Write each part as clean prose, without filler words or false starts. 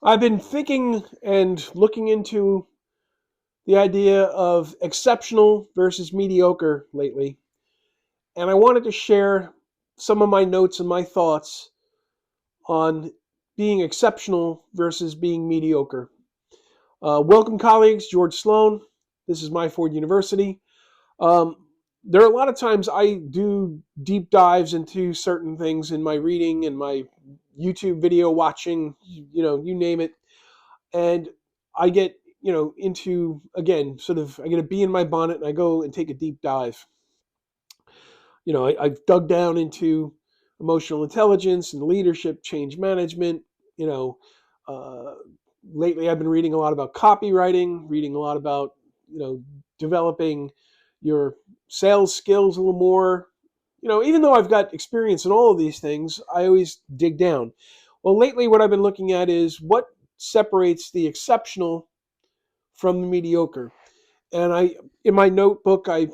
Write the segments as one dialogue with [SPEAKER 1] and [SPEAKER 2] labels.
[SPEAKER 1] I've been thinking and looking into the idea of exceptional versus mediocre lately, and I wanted to share some of my notes and my thoughts on being exceptional versus being mediocre. Welcome, colleagues. George Sloan. This is Myford University. Um, there are a lot of times I do deep dives into certain things in my reading and my YouTube video watching, you name it. And I get, into, again, sort of, I get a bee in my bonnet and I go and take a deep dive. I've dug down into emotional intelligence and leadership, change management. You know, uh, lately I've been reading a lot about copywriting, reading a lot about, developing your sales skills a little more. Even though I've got experience in all of these things, I always dig down. Well, lately what I've been looking at is what separates the exceptional from the mediocre. And in my notebook, I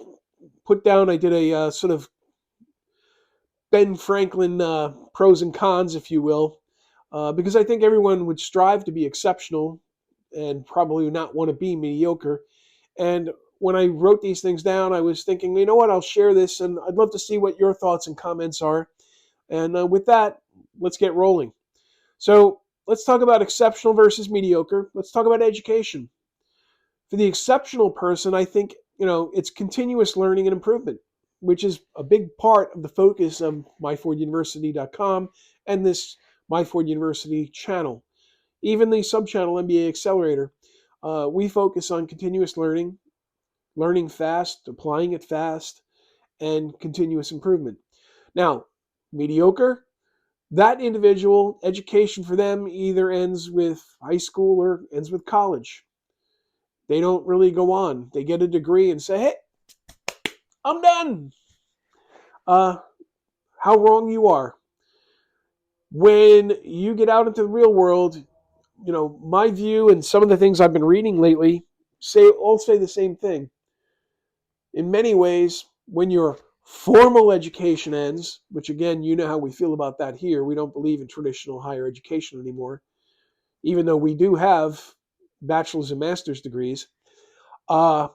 [SPEAKER 1] did a sort of Ben Franklin pros and cons, if you will, because I think everyone would strive to be exceptional and probably not want to be mediocre. And when I wrote these things down, I was thinking, you know what, I'll share this, and I'd love to see what your thoughts and comments are. And with that, let's get rolling. So let's talk about exceptional versus mediocre. Let's talk about education. For the exceptional person, I think, it's continuous learning and improvement, which is a big part of the focus of myforduniversity.com and this Myford University channel. Even the sub-channel MBA Accelerator, we focus on continuous learning, learning fast, applying it fast, and continuous improvement. Now, mediocre, that individual, education for them either ends with high school or ends with college. They don't really go on. They get a degree and say, hey, I'm done. Uh, how wrong you are. When you get out into the real world, my view and some of the things I've been reading lately all say the same thing. In many ways, when your formal education ends, which again, you know how we feel about that here, we don't believe in traditional higher education anymore, even though we do have bachelor's and master's degrees. Uh,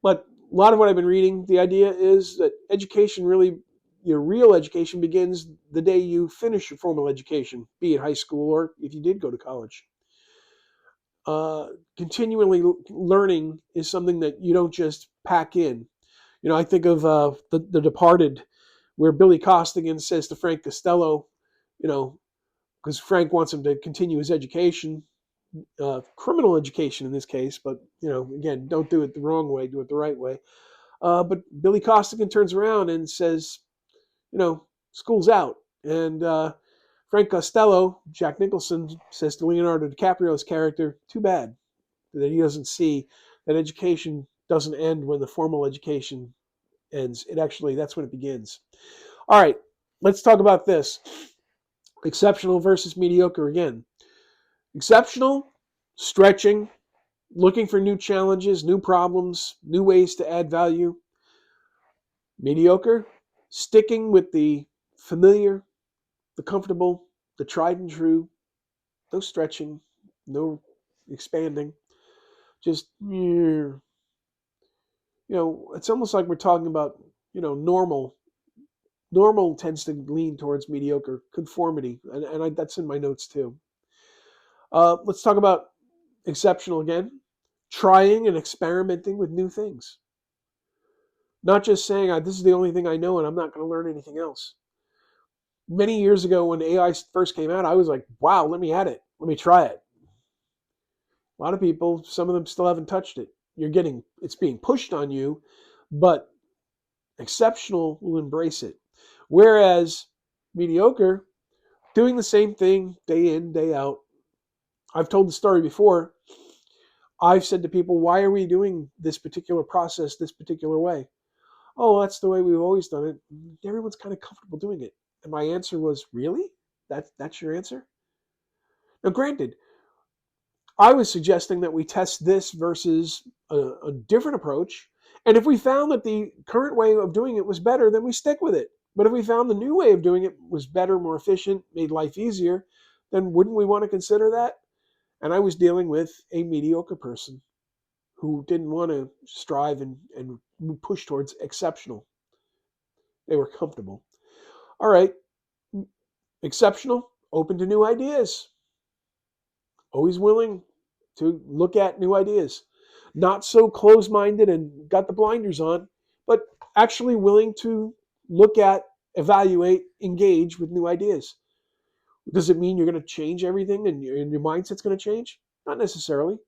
[SPEAKER 1] But a lot of what I've been reading, the idea is that education really, your real education begins the day you finish your formal education, be it high school or if you did go to college. Uh, Continually learning is something that you don't just pack in. I think of the Departed, where Billy Costigan says to Frank Costello, you know, because Frank wants him to continue his education, criminal education in this case, but again, don't do it the wrong way, do it the right way. But Billy Costigan turns around and says, school's out. And Frank Costello, Jack Nicholson, says to Leonardo DiCaprio's character, too bad that he doesn't see that education doesn't end when the formal education ends. That's when it begins. All right, let's talk about this. Exceptional versus mediocre again. Exceptional, stretching, looking for new challenges, new problems, new ways to add value. Mediocre, sticking with the familiar, the comfortable, the tried and true, no stretching, no expanding, just, it's almost like we're talking about, normal. Normal tends to lean towards mediocre, conformity, and that's in my notes too. Let's talk about exceptional again, trying and experimenting with new things. Not just saying, this is the only thing I know and I'm not going to learn anything else. Many years ago when AI first came out, I was like, wow, let me at it. Let me try it. A lot of people, some of them still haven't touched it. It's being pushed on you, but exceptional will embrace it. Whereas mediocre, doing the same thing day in, day out. I've told the story before. I've said to people, why are we doing this particular process this particular way? Oh, that's the way we've always done it. Everyone's kind of comfortable doing it. And my answer was, really? That's your answer? Now, granted, I was suggesting that we test this versus a different approach. And if we found that the current way of doing it was better, then we stick with it. But if we found the new way of doing it was better, more efficient, made life easier, then wouldn't we want to consider that? And I was dealing with a mediocre person who didn't want to strive and push towards exceptional. They were comfortable. All right, exceptional, open to new ideas, always willing to look at new ideas. Not so close minded and got the blinders on, but actually willing to look at, evaluate, engage with new ideas. Does it mean you're going to change everything and your mindset's going to change? Not necessarily,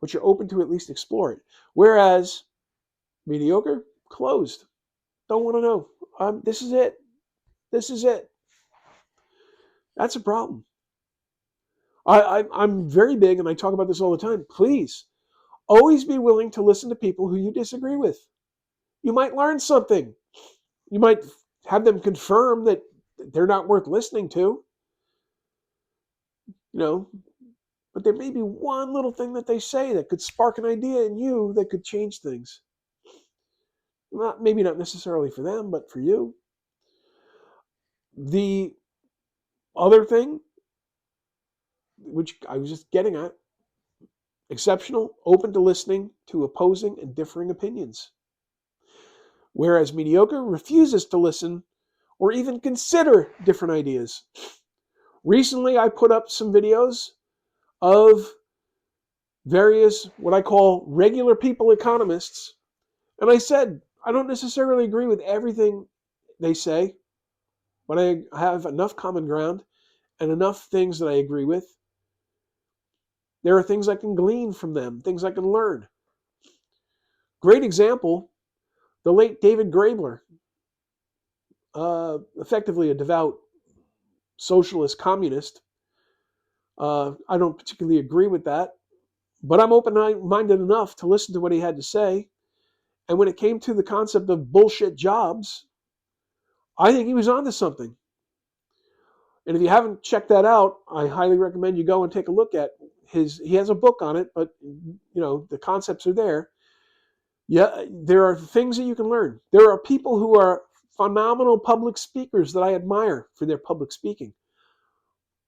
[SPEAKER 1] but you're open to at least explore it. Whereas mediocre, closed, don't want to know. This is it. This is it. That's a problem. I'm very big, and I talk about this all the time. Please, always be willing to listen to people who you disagree with. You might learn something. You might have them confirm that they're not worth listening to, you know, but there may be one little thing that they say that could spark an idea in you that could change things. Maybe not necessarily for them, but for you. The other thing, which I was just getting at, exceptional, open to listening to opposing and differing opinions. Whereas mediocre refuses to listen or even consider different ideas. Recently, I put up some videos of various, what I call regular people economists, and I said, I don't necessarily agree with everything they say, but I have enough common ground and enough things that I agree with. There are things I can glean from them, things I can learn. Great example, the late David Graeber, effectively a devout socialist communist. I don't particularly agree with that, but I'm open-minded enough to listen to what he had to say. And when it came to the concept of bullshit jobs, I think he was onto something. And if you haven't checked that out, I highly recommend you go and take a look at he has a book on it, but the concepts are there. Yeah, there are things that you can learn. There are people who are phenomenal public speakers that I admire for their public speaking.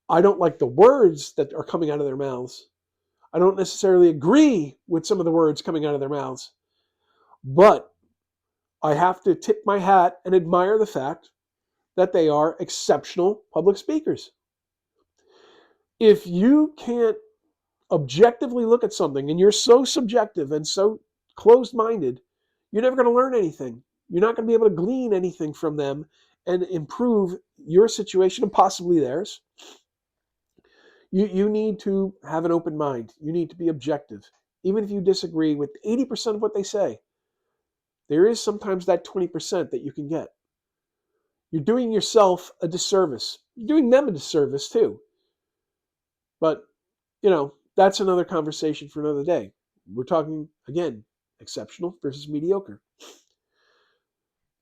[SPEAKER 1] I don't like the words that are coming out of their mouths. I don't necessarily agree with some of the words coming out of their mouths. But I have to tip my hat and admire the fact that they are exceptional public speakers. If you can't objectively look at something and you're so subjective and so closed-minded, you're never going to learn anything. You're not going to be able to glean anything from them and improve your situation and possibly theirs. You need to have an open mind. You need to be objective. Even if you disagree with 80% of what they say, there is sometimes that 20% that you can get. You're doing yourself a disservice. You're doing them a disservice too. But, that's another conversation for another day. We're talking, again, exceptional versus mediocre.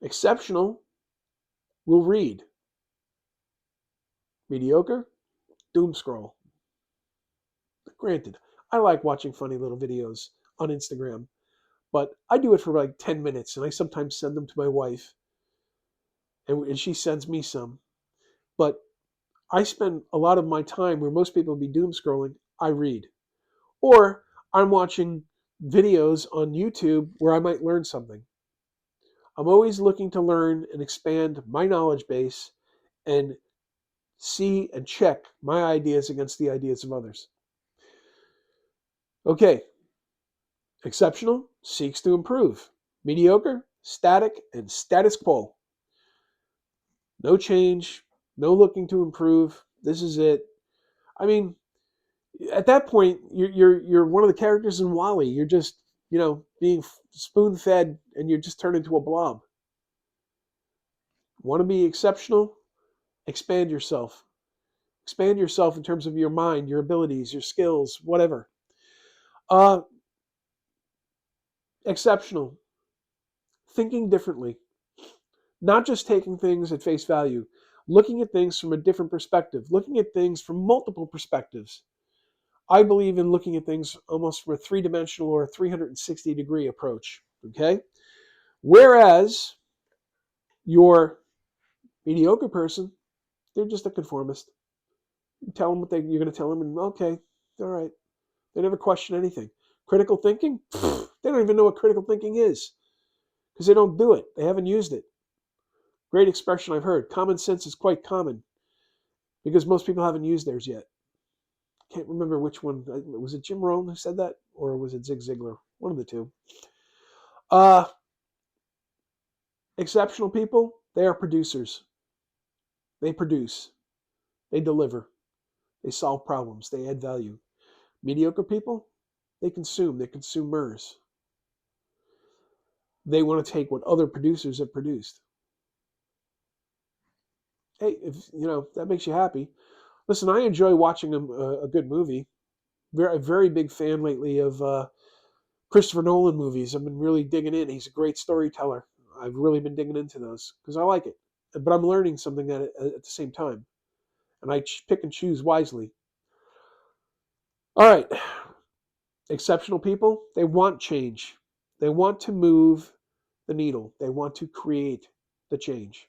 [SPEAKER 1] Exceptional will read. Mediocre, doom scroll. Granted, I like watching funny little videos on Instagram, but I do it for like 10 minutes, and I sometimes send them to my wife, and she sends me some. But I spend a lot of my time where most people would be doom scrolling, I read. Or I'm watching videos on YouTube where I might learn something. I'm always looking to learn and expand my knowledge base and see and check my ideas against the ideas of others. Okay, exceptional seeks to improve. Mediocre, static, and status quo. No change, no looking to improve. This is it. I mean, at that point, you're one of the characters in Wall-E. You're just, being spoon-fed, and you're just turned into a blob. Want to be exceptional? Expand yourself. Expand yourself in terms of your mind, your abilities, your skills, whatever. Exceptional. Thinking differently. Not just taking things at face value. Looking at things from a different perspective. Looking at things from multiple perspectives. I believe in looking at things almost from a three-dimensional or a 360-degree approach. Okay? Whereas your mediocre person, they're just a conformist. You tell them what you're going to tell them, and okay, all right. They never question anything. Critical thinking? They don't even know what critical thinking is because they don't do it. They haven't used it. Great expression I've heard. Common sense is quite common because most people haven't used theirs yet. Can't remember which one. Was it Jim Rohn who said that, or was it Zig Ziglar? One of the two. Uh, Exceptional people, they are producers. They produce. They deliver. They solve problems. They add value. Mediocre people, they consume. They're consumers. They want to take what other producers have produced. Hey, if that makes you happy, listen. I enjoy watching a good movie. A very big fan lately of Christopher Nolan movies. I've been really digging in. He's a great storyteller. I've really been digging into those because I like it. But I'm learning something at the same time, and I pick and choose wisely. All right, exceptional people. They want change. They want to move the needle. They want to create the change.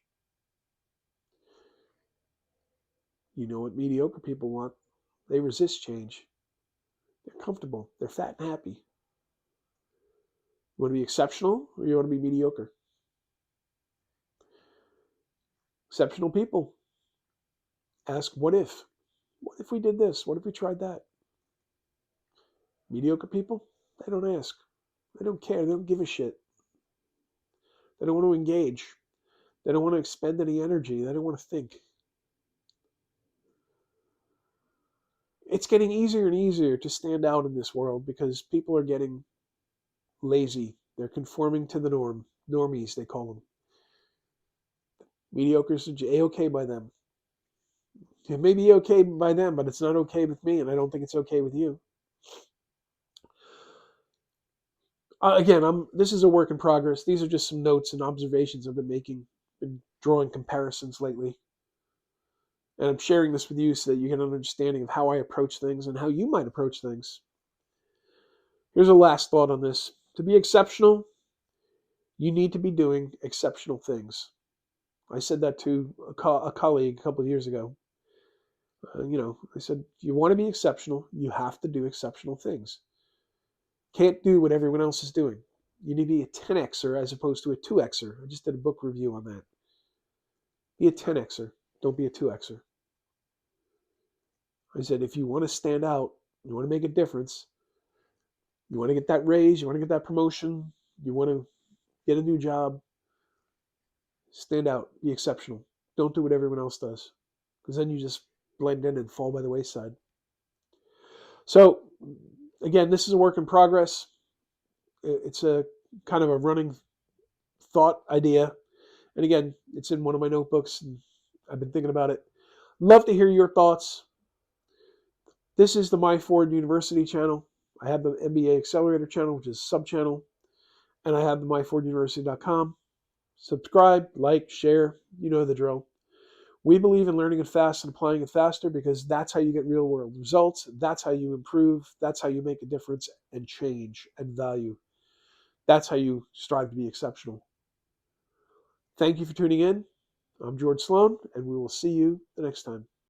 [SPEAKER 1] You know what mediocre people want? They resist change. They're comfortable. They're fat and happy. You want to be exceptional or you want to be mediocre? Exceptional people ask, what if? What if we did this? What if we tried that? Mediocre people, they don't ask. They don't care. They don't give a shit. They don't want to engage. They don't want to expend any energy. They don't want to think. It's getting easier and easier to stand out in this world because people are getting lazy. They're conforming to the norm. Normies, they call them. Mediocres are A-okay by them. It may be okay by them, but it's not okay with me, and I don't think it's okay with you. Again, this is a work in progress. These are just some notes and observations I've been making, been drawing comparisons lately. And I'm sharing this with you so that you get an understanding of how I approach things and how you might approach things. Here's a last thought on this. To be exceptional, you need to be doing exceptional things. I said that to a colleague a couple of years ago. I said, you want to be exceptional, you have to do exceptional things. Can't do what everyone else is doing. You need to be a 10xer as opposed to a 2xer. I just did a book review on that. Be a 10xer. Don't be a 2xer. I said, if you want to stand out, you want to make a difference, you want to get that raise, you want to get that promotion, you want to get a new job, stand out, be exceptional. Don't do what everyone else does, because then you just blend in and fall by the wayside. So, again, this is a work in progress. It's a kind of a running thought idea. And again, it's in one of my notebooks, and I've been thinking about it. Love to hear your thoughts. This is the Myford University channel. I have the MBA Accelerator channel, which is a sub-channel, and I have the myforduniversity.com. Subscribe, like, share. You know the drill. We believe in learning it fast and applying it faster because that's how you get real-world results. That's how you improve. That's how you make a difference and change and value. That's how you strive to be exceptional. Thank you for tuning in. I'm George Sloan, and we will see you the next time.